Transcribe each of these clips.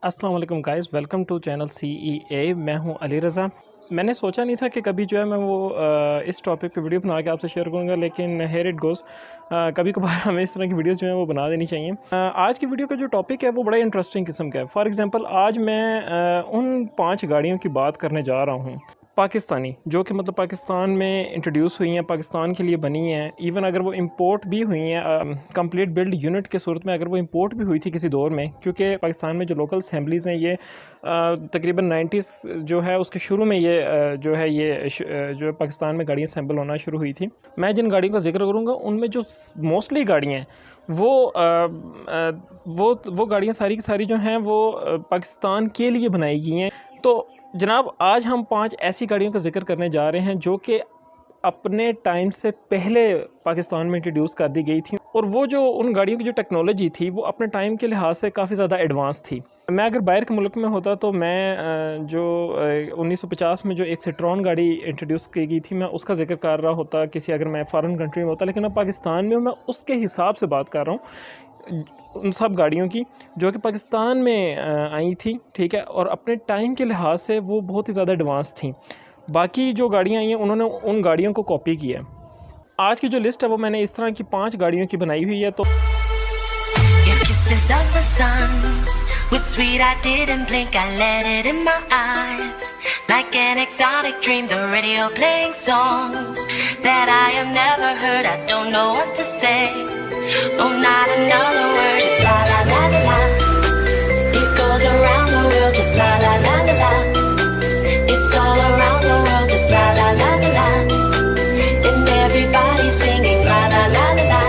अस्सलाम वालेकुम guys, welcome to channel CEA। मैं हूं अली रज़ा। मैंने सोचा नहीं था कि कभी जो है मैं वो इस टॉपिक पे वीडियो बना के आपसे शेयर करूंगा, लेकिन हेयर इट गोज़। कभी कभार हमें इस तरह की वीडियोस जो है वो बना देनी चाहिए। आज की वीडियो का जो टॉपिक है वो बड़ा इंटरेस्टिंग किस्म का है। फॉर एग्जांपल आज मैं उन 5 गाड़ियों की बात करने जा रहा हूँ पाकिस्तानी, जो कि मतलब पाकिस्तान में इंट्रोड्यूस हुई हैं, पाकिस्तान के लिए बनी हैं। इवन अगर वो इंपोर्ट भी हुई हैं कंप्लीट बिल्ड यूनिट के सूरत में, अगर वो इंपोर्ट भी हुई थी किसी दौर में, क्योंकि पाकिस्तान में जो लोकल असम्बलीज़ हैं ये तकरीबन 90s जो है उसके शुरू में ये जो है ये जो है पाकिस्तान में गाड़ियाँ असम्बल होना शुरू हुई थी। मैं जिन गाड़ियों का जिक्र करूँगा उनमें जो मोस्टली गाड़ियाँ हैं वो गाड़ियाँ सारी की सारी जो हैं वो पाकिस्तान के लिए बनाई गई हैं। तो जनाब आज हम 5 ऐसी गाड़ियों का जिक्र करने जा रहे हैं जो कि अपने टाइम से पहले पाकिस्तान में इंट्रोड्यूस कर दी गई थी, और वो जो उन गाड़ियों की जो टेक्नोलॉजी थी वो अपने टाइम के लिहाज से काफ़ी ज़्यादा एडवांस थी। मैं अगर बाहर के मुल्क में होता तो मैं जो 1950 में जो एक सिट्रॉन गाड़ी इंट्रोड्यूस की गई थी मैं उसका जिक्र कर रहा होता, किसी अगर मैं फ़ॉरेन कंट्री में होता। लेकिन अब पाकिस्तान में मैं उसके हिसाब से बात कर रहा हूँ उन सब गाड़ियों की जो कि पाकिस्तान में आई थी, ठीक है, और अपने टाइम के लिहाज से वो बहुत ही ज़्यादा एडवांस थी। बाकी जो गाड़ियाँ आई हैं उन्होंने उन गाड़ियों को कॉपी किया है। आज की जो लिस्ट है वो मैंने इस तरह की 5 गाड़ियों की बनाई हुई है। तो with sweet, I didn't blink, I let it in my eyes. Like an exotic dream, the radio playing songs that I have never heard. I don't know what to say. Oh, not another word. Just la la la la la. It goes around the world. Just la la la la la. It's all around the world. Just la la la la la. And everybody's singing la la la la la.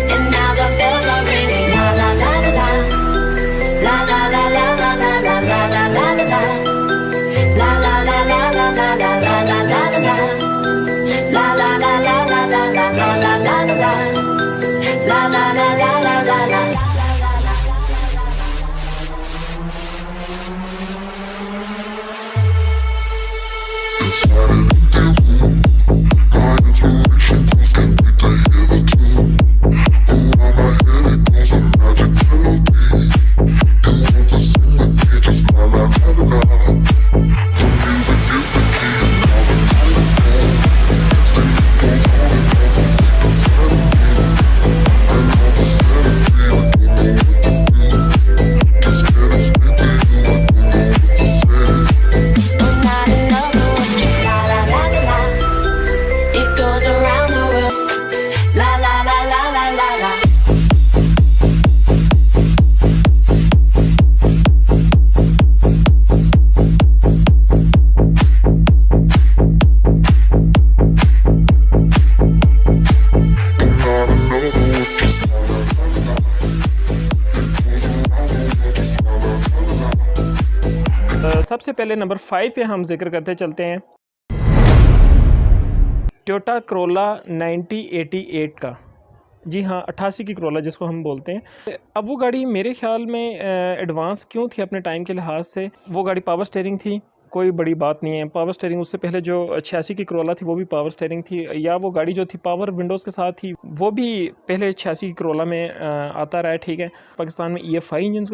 And now the bells are ringing la la la la la. La la la la la la la la la la la la. La la la la la la la la la la la. La la la la la la la la la la la. La la la la la la la. सबसे पहले number 5 पे हम जिक्र करते चलते हैं Toyota Corolla 9088 का। जी हाँ, 88 की करोला जिसको हम बोलते हैं। अब वो गाड़ी मेरे ख्याल में एडवांस क्यों थी अपने टाइम के लिहाज से? वो गाड़ी पावर स्टीयरिंग थी, कोई बड़ी बात नहीं है। पावर स्टीयरिंग उससे पहले जो 86 की करोला थी वो भी पावर स्टीयरिंग थी, या वो गाड़ी जो थी पावर विंडोज़ के साथ थी वो भी पहले 86 की करोला में आता रहा है, ठीक है। पाकिस्तान में EFI इंजन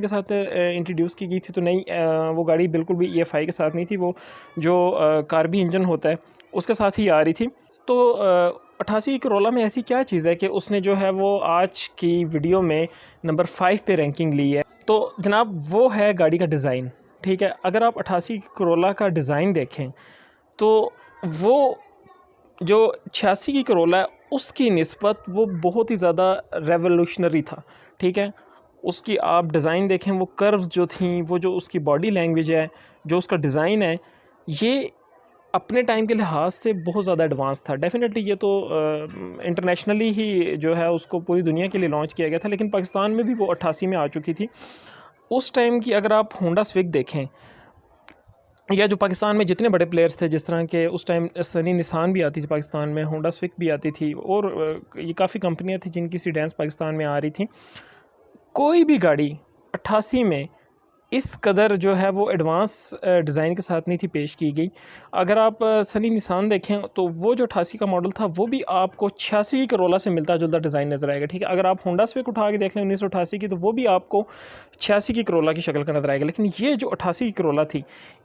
के साथ इंट्रोड्यूस की गई थी, तो नहीं, वो गाड़ी बिल्कुल भी EFI के साथ नहीं थी, वो जो कार्बी इंजन होता है उसके साथ ही आ रही थी। तो 88 की करोला में ऐसी क्या चीज़ है कि उसने जो है वो आज की वीडियो में नंबर 5 पे रैंकिंग ली है? तो जनाब वो है गाड़ी का डिज़ाइन, ठीक है। अगर आप 88 की करोला का डिज़ाइन देखें तो वो जो 86 की करोला है उसकी निस्बत वो बहुत ही ज़्यादा रेवोल्यूशनरी था, ठीक है। उसकी आप डिज़ाइन देखें, वो कर्व्स जो थी, वो जो उसकी बॉडी लैंग्वेज है, जो उसका डिज़ाइन है, ये अपने टाइम के लिहाज से बहुत ज़्यादा एडवांस था। डेफिनेटली ये तो इंटरनेशनली ही जो है उसको पूरी दुनिया के लिए लॉन्च किया गया था, लेकिन पाकिस्तान में भी वो 88 में आ चुकी थी। उस टाइम की अगर आप होंडा स्विक देखें, या जो पाकिस्तान में जितने बड़े प्लेयर्स थे, जिस तरह के उस टाइम सनी निसान भी आती थी पाकिस्तान में, होंडा स्विक भी आती थी, और ये काफ़ी कंपनियां थी जिनकी सीडेंस पाकिस्तान में आ रही थी। कोई भी गाड़ी 88 में इस कदर जो है वो एडवांस डिज़ाइन के साथ नहीं थी पेश की गई। अगर आप सनी निसान देखें तो वो जो 88 का मॉडल था वो भी आपको 86 करोला से मिलता जुलता डिज़ाइन नज़र आएगा, ठीक है। अगर आप होंडा स्विक उठा के देख लें 1988 की, तो वो भी आपको 86 की करोला की शक्ल का नज़र आएगा। लेकिन ये जो 88 की करोला थी,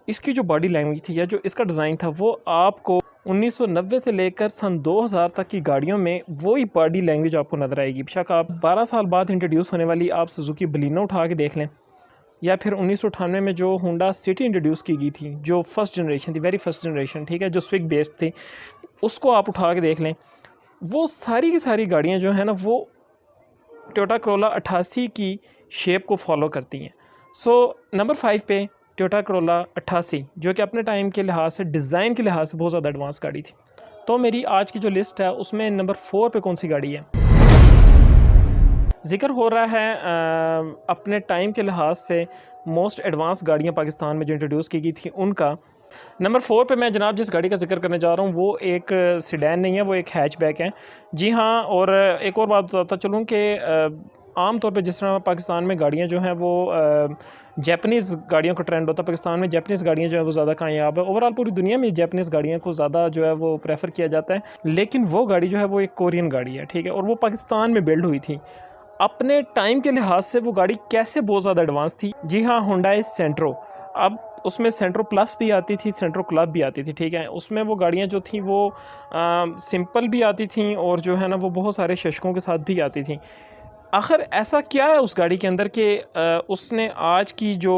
इसकी जो बॉडी लैंग्वेज थी या जो इसका डिज़ाइन था, वो आपको 1990 से लेकर सन 2000 तक की गाड़ियों में वही बॉडी लैंग्वेज आपको नज़र आएगी। बेशक आप 12 साल बाद इंट्रोड्यूस होने वाली आप सुजुकी बलिनो उठा के देख लें, या फिर 1998 में जो होंडा सिटी इंट्रोड्यूस की गई थी, जो फर्स्ट जनरेशन थी, वेरी फर्स्ट जनरेशन, ठीक है, जो स्विक बेस्ड थी, उसको आप उठा के देख लें, वो सारी की सारी गाड़ियाँ जो है ना वो टोयोटा करोला 88 की शेप को फॉलो करती हैं। सो नंबर 5 पे टोयोटा करोला 88, जो कि अपने टाइम के लिहाज से, डिज़ाइन के लिहाज से बहुत ज़्यादा एडवांस गाड़ी थी। तो मेरी आज की जो लिस्ट है उसमें नंबर 4 पे कौन सी गाड़ी है? ज़िक्र हो रहा है अपने टाइम के लिहाज से मोस्ट एडवांस गाड़ियाँ पाकिस्तान में जो इंट्रोड्यूस की गई थी उनका। नंबर 4 पे मैं जनाब जिस गाड़ी का जिक्र करने जा रहा हूँ वो एक सेडान नहीं है, वो एक हैचबैक है। जी हाँ, और एक और बात बताता चलूँ कि आम तौर पे जिस तरह पाकिस्तान में गाड़ियाँ जो हैं वो जैपनीज़ गाड़ियों का ट्रेंड होता है, पाकिस्तान में जैपनीज़ गाड़ियाँ जो है वो ज़्यादा कामयाब है। ओवरऑल पूरी दुनिया में जैपनीज़ गाड़ियों को ज़्यादा जो है वो प्रेफर किया जाता है, लेकिन वो गाड़ी जो है वो एक कोरियन गाड़ी है, ठीक है, और वो पाकिस्तान में बिल्ड हुई थी। अपने टाइम के लिहाज से वो गाड़ी कैसे बहुत ज़्यादा एडवांस थी? जी हाँ, हुंडई सेंट्रो। अब उसमें सेंट्रो प्लस भी आती थी, सेंट्रो क्लब भी आती थी, ठीक है। उसमें वो गाड़ियाँ जो थी वो सिंपल भी आती थी और जो है ना वो बहुत सारे शशकों के साथ भी आती थी। आखिर ऐसा क्या है उस गाड़ी के अंदर कि उसने आज की जो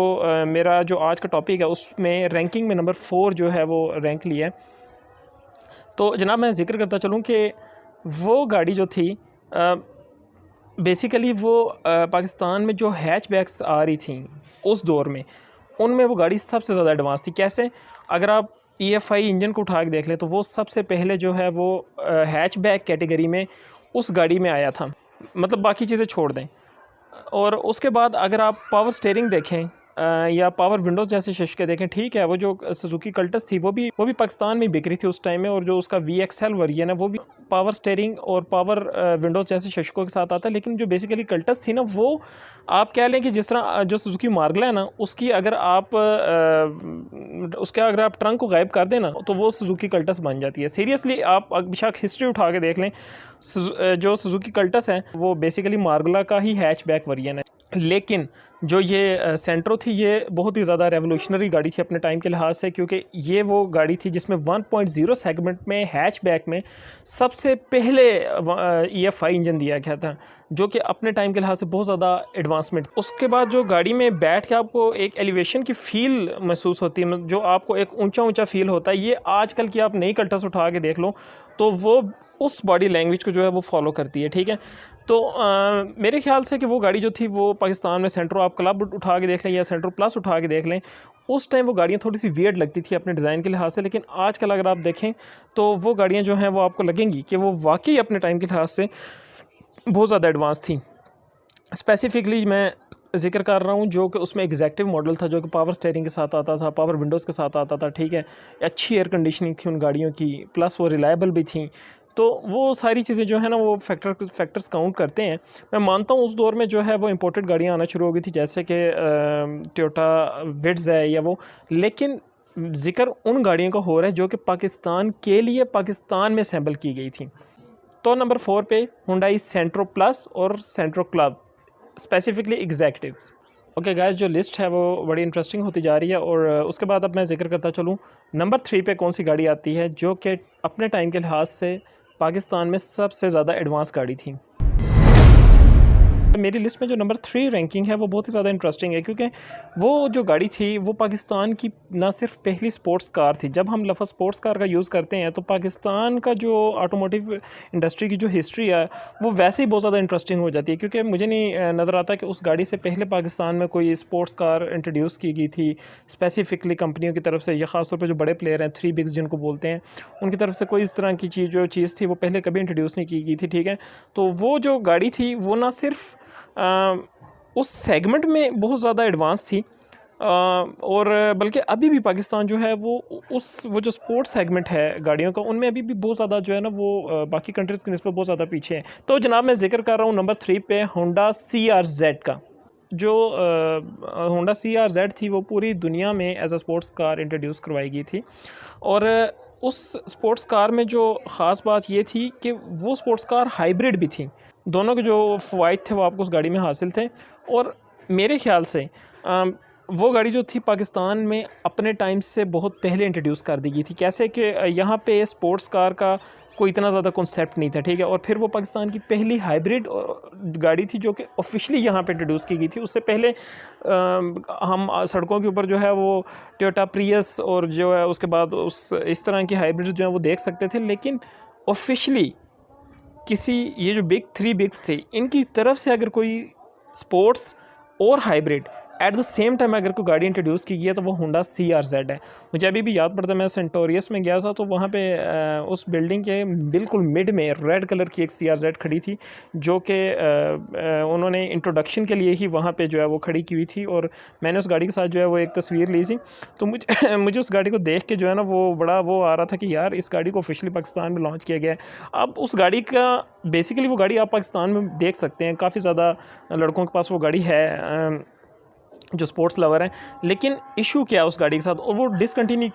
मेरा जो आज का टॉपिक है उसमें रैंकिंग में नंबर 4 जो है वो रैंक लिया है। तो जनाब मैं ज़िक्र करता चलूँ कि वो गाड़ी जो थी बेसिकली वो पाकिस्तान में जो हैचबैक्स आ रही थी उस दौर में, उनमें वो गाड़ी सबसे ज़्यादा एडवांस थी। कैसे? अगर आप EFI इंजन को उठा के देख लें तो वो सबसे पहले जो है वो हैचबैक कैटेगरी में उस गाड़ी में आया था, मतलब बाकी चीज़ें छोड़ दें। और उसके बाद अगर आप पावर स्टीयरिंग देखें या पावर विंडोज़ जैसे शशके देखें, ठीक है, वो जो सुजुकी कल्टस थी वो भी पाकिस्तान में बिक रही थी उस टाइम में, और जो उसका VXL वर्जन है वो भी पावर स्टीयरिंग और पावर विंडोज़ जैसे शशकों के साथ आता है। लेकिन जो बेसिकली कल्टस थी ना, वो आप कह लें कि जिस तरह जो सुजुकी मार्गला है ना, उसकी अगर आप ट्रंक को गायब कर दें ना तो वो सुजुकी कल्टस बन जाती है। सीरियसली आप बेशक हिस्ट्री उठा के देख लें, जो सुजुकी कल्टस है वो बेसिकली मार्गला का ही हैचबैक वर्जन है। लेकिन जो ये सेंट्रो थी ये बहुत ही ज़्यादा रेवोल्यूशनरी गाड़ी थी अपने टाइम के लिहाज से, क्योंकि ये वो गाड़ी थी जिसमें 1.0 सेगमेंट में हैचबैक में सबसे पहले EFI इंजन दिया गया था, जो कि अपने टाइम के लिहाज से बहुत ज़्यादा एडवांसमेंट। उसके बाद जो गाड़ी में बैठ के आपको एक एलिवेशन की फ़ील महसूस होती है, जो आपको एक ऊंचा ऊंचा फ़ील होता है, ये आजकल की आप नई कल्टस उठा के देख लो तो वो उस बॉडी लैंग्वेज को जो है वो फॉलो करती है, ठीक है। तो मेरे ख्याल से कि वो गाड़ी जो थी वो पाकिस्तान में सेंट्रो आप क्लब उठा के देख लें या सेंट्रो प्लस उठा के देख लें, उस टाइम वो गाड़ियाँ थोड़ी सी वियर्ड लगती थी अपने डिज़ाइन के लिहाज से। लेकिन आजकल अगर आप देखें तो वो गाड़ियाँ जो हैं वो आपको लगेंगी कि वो वाकई अपने टाइम के लिहाज से बहुत ज़्यादा एडवांस थी। स्पेसिफिकली मैं ज़िक्र कर रहा हूँ जो कि उसमें एग्जैक्टिव मॉडल था, जो कि पावर स्टीयरिंग के साथ आता था, पावर विंडोज़ के साथ आता था, ठीक है। अच्छी एयर कंडीशनिंग थी उन गाड़ियों की, प्लस वो रिलायबल भी थी। तो वो सारी चीज़ें जो है ना वो फैक्टर्स काउंट करते हैं। मैं मानता हूँ उस दौर में जो है वो इंपोर्टेड गाड़ियाँ आना शुरू हो गई थी, जैसे कि टोयोटा विट्ज़ है या वो। लेकिन ज़िक्र उन गाड़ियों का हो रहा है जो कि पाकिस्तान के लिए पाकिस्तान में असेंबल की गई थी। तो नंबर 4 पे हुंडई सेंट्रो प्लस और सेंट्रो क्लब, स्पेसिफिकली एग्जैक्टिव्स। ओके गाइस, जो लिस्ट है वो बड़ी इंटरेस्टिंग होती जा रही है। और उसके बाद अब मैं जिक्र करता चलूँ नंबर 3 पे कौन सी गाड़ी आती है जो कि अपने टाइम के लिहाज से पाकिस्तान में सबसे ज़्यादा एडवांस गाड़ी थी। मेरी लिस्ट में जो नंबर 3 रैंकिंग है वो बहुत ही ज़्यादा इंटरेस्टिंग है, क्योंकि वो जो गाड़ी थी वो पाकिस्तान की ना सिर्फ पहली स्पोर्ट्स कार थी। जब हम लफ्ज़ स्पोर्ट्स कार का यूज़ करते हैं तो पाकिस्तान का जो ऑटोमोटिव इंडस्ट्री की जो हिस्ट्री है वो वैसे ही बहुत ज़्यादा इंटरेस्टिंग हो जाती है, क्योंकि मुझे नहीं नज़र आता कि उस गाड़ी से पहले पाकिस्तान में कोई स्पोर्ट्स कार इंट्रोड्यूस की गई थी स्पेसिफिकली कंपनियों की तरफ से, या ख़ासतौर पर जो बड़े प्लेयर हैं 3 बिग्स जिनको बोलते हैं, उनकी तरफ से कोई इस तरह की चीज़ थी वो पहले कभी इंट्रोड्यूस नहीं की गई थी, ठीक है। तो वो जो गाड़ी थी वो ना सिर्फ उस सेगमेंट में बहुत ज़्यादा एडवांस थी और बल्कि अभी भी पाकिस्तान जो है वो जो स्पोर्ट्स सेगमेंट है गाड़ियों का, उनमें अभी भी बहुत ज़्यादा जो है ना वो बाकी कंट्रीज़ की निस्बत बहुत ज़्यादा पीछे है। तो जनाब मैं जिक्र कर रहा हूँ नंबर 3 पे होंडा CRZ का। जो होंडा CRZ थी वो पूरी दुनिया में as a sports car introduce करवाई गई थी। और उस स्पोर्ट्स कार में जो ख़ास बात ये थी कि वो स्पोर्ट्स कार हाइब्रिड भी थी। दोनों के जो फ़वाइद थे वो आपको उस गाड़ी में हासिल थे। और मेरे ख़्याल से वो गाड़ी जो थी पाकिस्तान में अपने टाइम से बहुत पहले इंट्रोड्यूस कर दी गई थी। कैसे कि यहाँ पे स्पोर्ट्स कार का कोई इतना ज़्यादा कॉन्सेप्ट नहीं था, ठीक है। और फिर वो पाकिस्तान की पहली हाइब्रिड गाड़ी थी जो कि ऑफिशियली यहाँ पे इंट्रोड्यूस की गई थी। उससे पहले हम सड़कों के ऊपर जो है वो टोयोटा प्रियस और जो है उसके बाद इस तरह की हाइब्रिड जो है वो देख सकते थे, लेकिन ऑफिशियली किसी ये जो बिग 3 बिग्स थे इनकी तरफ से अगर कोई स्पोर्ट्स और hybrid at the same time अगर कोई गाड़ी इंट्रोड्यूस की गई है तो वो होंडा CRZ है। मुझे अभी भी याद पड़ता है, मैं सेंटोरियस में गया था तो वहाँ पे उस बिल्डिंग के बिल्कुल मिड में रेड कलर की एक CRZ खड़ी थी, जो कि उन्होंने इंट्रोडक्शन के लिए ही वहाँ पे जो है वो खड़ी की हुई थी। और मैंने उस गाड़ी के साथ जो है वो एक तस्वीर ली थी। तो मुझे उस गाड़ी को देख के जो है ना वो बड़ा वो आ रहा था कि यार इस गाड़ी को ऑफिशियली पाकिस्तान में लॉन्च किया गया है। अब उस गाड़ी का बेसिकली वो गाड़ी आप पाकिस्तान में देख सकते हैं, काफ़ी ज़्यादा लड़कों के पास वो गाड़ी है जो स्पोर्ट्स लवर हैं। लेकिन इशू क्या है उस गाड़ी के साथ, और वो डिसकंटिन्यू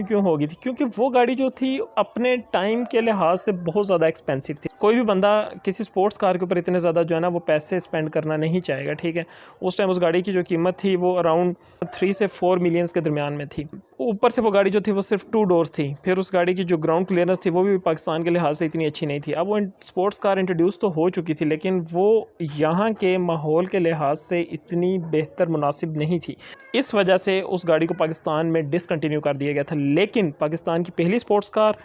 क्यों हो गई थी? क्योंकि वो गाड़ी जो थी अपने टाइम के लिहाज से बहुत ज़्यादा एक्सपेंसिव थी। कोई भी बंदा किसी स्पोर्ट्स कार के ऊपर इतने ज़्यादा जो है ना वो पैसे स्पेंड करना नहीं चाहेगा, ठीक है। उस टाइम उस गाड़ी की जो कीमत थी वो अराउंड 3 से 4 मिलियंस के दरमियान में थी। ऊपर से वो गाड़ी जो थी वो सिर्फ 2 डोर्स थी। फिर उस गाड़ी की जो ग्राउंड क्लियरेंस थी वो भी पाकिस्तान के लिहाज से इतनी अच्छी नहीं थी। अब वो स्पोर्ट्स कार इंट्रोड्यूस तो हो चुकी थी, लेकिन वो यहाँ के माहौल के लिहाज से इतनी बेहतर मुनासिब नहीं थी। इस वजह से उस गाड़ी को पाकिस्तान में डिसकंटिन्यू कर दिया गया था। लेकिन पाकिस्तान की पहली स्पोर्ट्स कार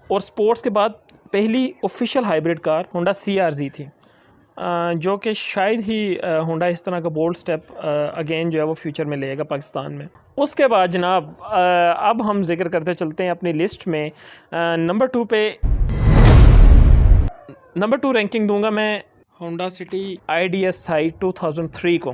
और स्पोर्ट्स के बाद पहली official hybrid car Honda CRZ थी, जो कि शायद ही होंडा इस तरह का बोल्ड स्टेप अगेन जो है वो फ्यूचर में लेगा पाकिस्तान में। उसके बाद जनाब अब हम जिक्र करते चलते हैं अपनी लिस्ट में नंबर 2 रैंकिंग दूंगा मैं होंडा सिटी IDSi 2003 को।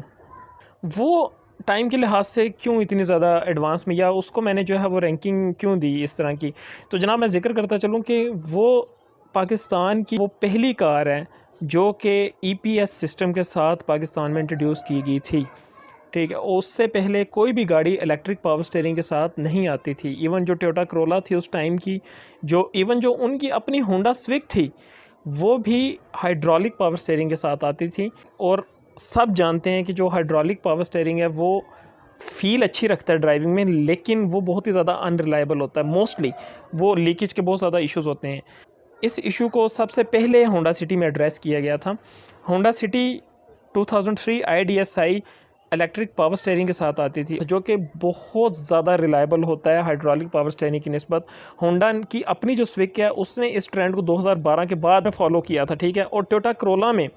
वो टाइम के लिहाज से क्यों इतनी ज़्यादा एडवांस में, या उसको मैंने जो है वो रैंकिंग क्यों दी इस तरह की, तो जनाब मैं जिक्र करता चलूँ कि वो पाकिस्तान की वो पहली कार है जो कि EPS सिस्टम के साथ पाकिस्तान में इंट्रोड्यूस की गई थी, ठीक है। उससे पहले कोई भी गाड़ी इलेक्ट्रिक पावर स्टीयरिंग के साथ नहीं आती थी। इवन जो टोयोटा करोला थी उस टाइम की, जो उनकी अपनी होंडा स्विक थी, वो भी हाइड्रोलिक पावर स्टीयरिंग के साथ आती थी। और सब जानते हैं कि जो हाइड्रोलिक पावर स्टीयरिंग है वो फील अच्छी रखता है ड्राइविंग में, लेकिन वो बहुत ही ज़्यादा अनरिलायबल होता है। मोस्टली वो लीकेज के बहुत ज़्यादा इश्यूज़ होते हैं। इस इशू को सबसे पहले होंडा सिटी में एड्रेस किया गया था। Honda city 2003 IDSi electric power steering के साथ आती थी, जो कि बहुत ज़्यादा रिलायबल होता है हाइड्रोलिक पावर स्टीयरिंग की निस्बत। होंडा की अपनी जो स्विक है उसने इस ट्रेंड को 2012 के बाद में फॉलो किया था, ठीक है। और टोयोटा करोला में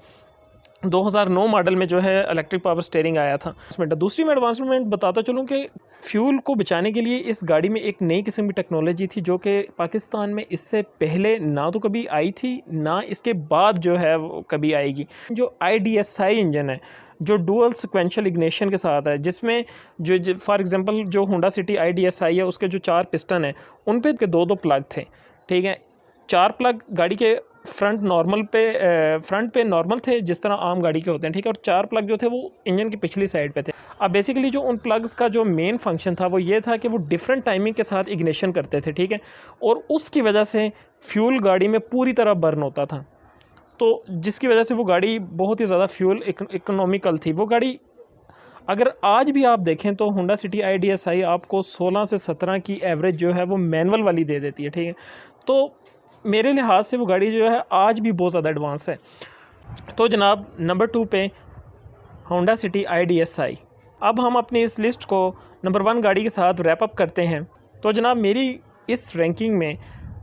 2009 मॉडल में जो है इलेक्ट्रिक पावर स्टीयरिंग आया था। दूसरी मैं एडवांसमेंट बताता चलूँ कि फ्यूल को बचाने के लिए इस गाड़ी में एक नई किस्म की टेक्नोलॉजी थी जो कि पाकिस्तान में इससे पहले ना तो कभी आई थी ना इसके बाद जो है वो कभी आएगी। जो IDSi इंजन है जो डुअल सिक्वेंशियल इग्निशन के साथ है, जिसमें जो फॉर एग्जांपल जो होंडा सिटी IDSi है उसके जो 4 पिस्टन हैं उन पे 2-2 प्लग थे, ठीक है। 4 प्लग गाड़ी के फ्रंट पे नॉर्मल थे जिस तरह आम गाड़ी के होते हैं, ठीक है। और 4 प्लग जो थे वो इंजन की पिछली साइड पे थे। अब बेसिकली जो उन प्लग्स का जो मेन फंक्शन था वो ये था कि वो डिफरेंट टाइमिंग के साथ इग्निशन करते थे, ठीक है। और उसकी वजह से फ्यूल गाड़ी में पूरी तरह बर्न होता था, तो जिसकी वजह से वो गाड़ी बहुत ही ज़्यादा फ्यूल इकोनॉमिकल थी। वो गाड़ी अगर आज भी आप देखें तो होंडा सिटी IDSi आपको 16 से 17 की एवरेज जो है वो मैनुअल वाली दे देती है, ठीक है। तो मेरे लिहाज से वो गाड़ी जो है आज भी बहुत ज़्यादा एडवांस है। तो जनाब नंबर 2 पे होंडा सिटी IDSi। अब हम अपनी इस लिस्ट को नंबर 1 गाड़ी के साथ रैप अप करते हैं। तो जनाब मेरी इस रैंकिंग में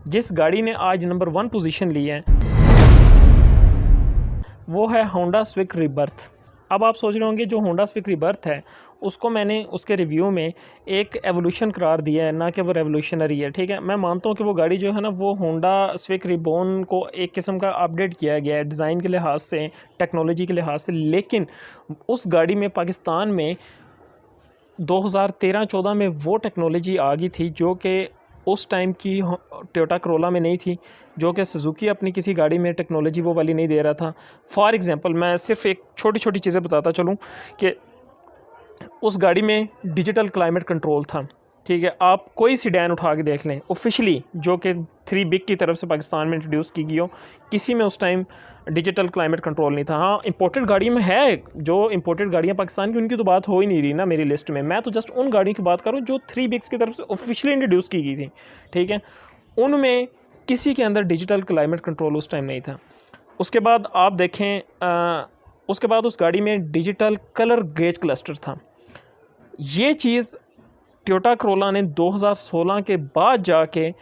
जिस गाड़ी ने आज नंबर 1 पोजीशन ली है वो है होंडा स्विक रिबर्थ। अब आप सोच रहे होंगे जो होंडा स्विक रिबर्थ है उसको मैंने उसके रिव्यू में एक एवोल्यूशन करार दिया है, ना कि वो रेवोल्यूशनरी है, ठीक है। मैं मानता हूँ कि वो गाड़ी जो है ना वो होंडा स्विक रिबॉर्न को एक किस्म का अपडेट किया गया है डिज़ाइन के लिहाज से, टेक्नोलॉजी के लिहाज से। लेकिन उस गाड़ी में पाकिस्तान में 2013-14 में वो टेक्नोलॉजी आ गई थी जो कि उस टाइम की टोयोटा करोला में नहीं थी, जो कि सुजुकी अपनी किसी गाड़ी में टेक्नोलॉजी वो वाली नहीं दे रहा था। फॉर एग्ज़ाम्पल मैं सिर्फ एक छोटी छोटी चीज़ें बताता चलूँ कि उस गाड़ी में डिजिटल क्लाइमेट कंट्रोल था, ठीक है। आप कोई सीडैन उठा के देख लें ऑफिशियली, जो कि 3 बिग की तरफ से पाकिस्तान में इंट्रोड्यूस की गई हो, किसी में उस टाइम डिजिटल क्लाइमेट कंट्रोल नहीं था। हाँ, इंपोर्टेड गाड़ी में है, जो इंपोर्टेड गाड़ियाँ पाकिस्तान की, उनकी तो बात हो ही नहीं रही ना मेरी लिस्ट में। मैं तो जस्ट उन गाड़ियों की बात करूँ जो 3 बिग्स की तरफ से ऑफिशियली इंट्रोड्यूस की गई थी, ठीक है। उनमें किसी के अंदर डिजिटल क्लाइमेट कंट्रोल उस टाइम नहीं था। उसके बाद आप देखें, उसके बाद उस गाड़ी में डिजिटल कलर गेज क्लस्टर था। ये चीज़ टोयोटा करोला ने 2016 के बाद जाके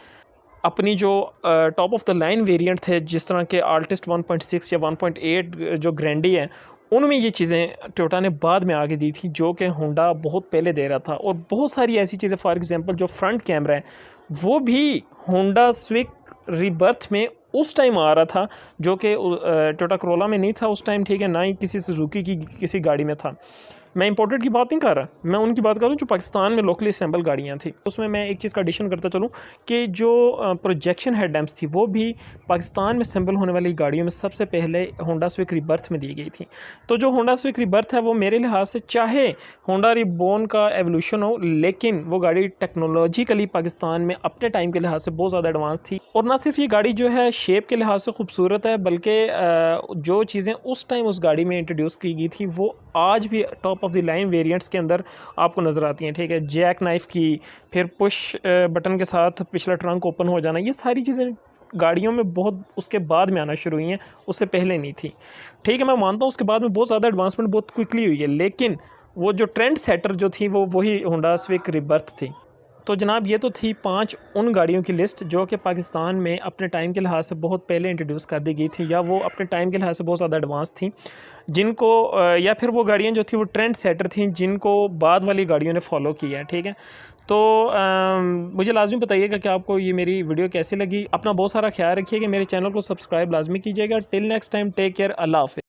अपनी जो top of the line variant थे, जिस तरह के आल्टिस्ट 1.6 या 1.8 जो ग्रैंडी है, उनमें ये चीज़ें टोयोटा ने बाद में आगे दी थी, जो कि होंडा बहुत पहले दे रहा था। और बहुत सारी ऐसी चीज़ें, फॉर एग्जांपल जो फ्रंट कैमरा है, वो भी होंडा स्विक रीबर्थ में उस टाइम आ रहा था, जो कि टोयोटा करोला में नहीं था उस टाइम, ठीक है, ना ही किसी सुजुकी की किसी गाड़ी में था। मैं इंपोर्टेड की बात नहीं कर रहा, मैं उनकी बात कर रहा हूँ जो पाकिस्तान में लोकली असेंबल गाड़ियाँ थी। उसमें मैं एक चीज़ का एडिशन करता चलूँ कि जो प्रोजेक्शन हेड लैम्प्स थी, वो भी पाकिस्तान में असेंबल होने वाली गाड़ियों में सबसे पहले होंडा स्विक रीबर्थ में दी गई थी। तो जो होंडा स्विक रीबर्थ है, वो मेरे लिहाज से, चाहे होंडा रिबॉर्न का एवोल्यूशन हो, लेकिन वो गाड़ी टेक्नोलॉजिकली पाकिस्तान में अपने टाइम के लिहाज से बहुत ज़्यादा एडवांस थी। और ना सिर्फ ये गाड़ी जो है शेप के लिहाज से खूबसूरत है, बल्कि जो चीज़ें उस टाइम उस गाड़ी में इंट्रोड्यूस की गई थी, वो आज भी top of the line variants के अंदर आपको नज़र आती हैं, ठीक है। जैक नाइफ की, फिर पुश बटन के साथ पिछला ट्रंक ओपन हो जाना, ये सारी चीज़ें गाड़ियों में बहुत उसके बाद में आना शुरू हुई हैं, उससे पहले नहीं थी, ठीक है। मैं मानता हूँ उसके बाद में बहुत ज़्यादा एडवांसमेंट बहुत क्विकली हुई है, लेकिन वो जो ट्रेंड सेटर जो थी, वो वही होंडा स्विक रीबर्थ थी। तो जनाब, ये तो थी 5 उन गाड़ियों की लिस्ट जो कि पाकिस्तान में अपने टाइम के लिहाज से बहुत पहले इंट्रोड्यूस कर दी गई थी, या वो अपने टाइम के लिहाज से बहुत ज़्यादा एडवांस थी, जिनको या फिर वो गाड़ियाँ जो थी वो ट्रेंड सेटर थी, जिनको बाद वाली गाड़ियों ने फॉलो किया है, ठीक है। तो मुझे लाजमी बताइएगा कि आपको ये मेरी वीडियो कैसी लगी। अपना बहुत सारा ख्याल रखिएगा, मेरे चैनल को सब्सक्राइब लाजमी कीजिएगा। Till next time, take care, अल्लाह हाफ़िज़।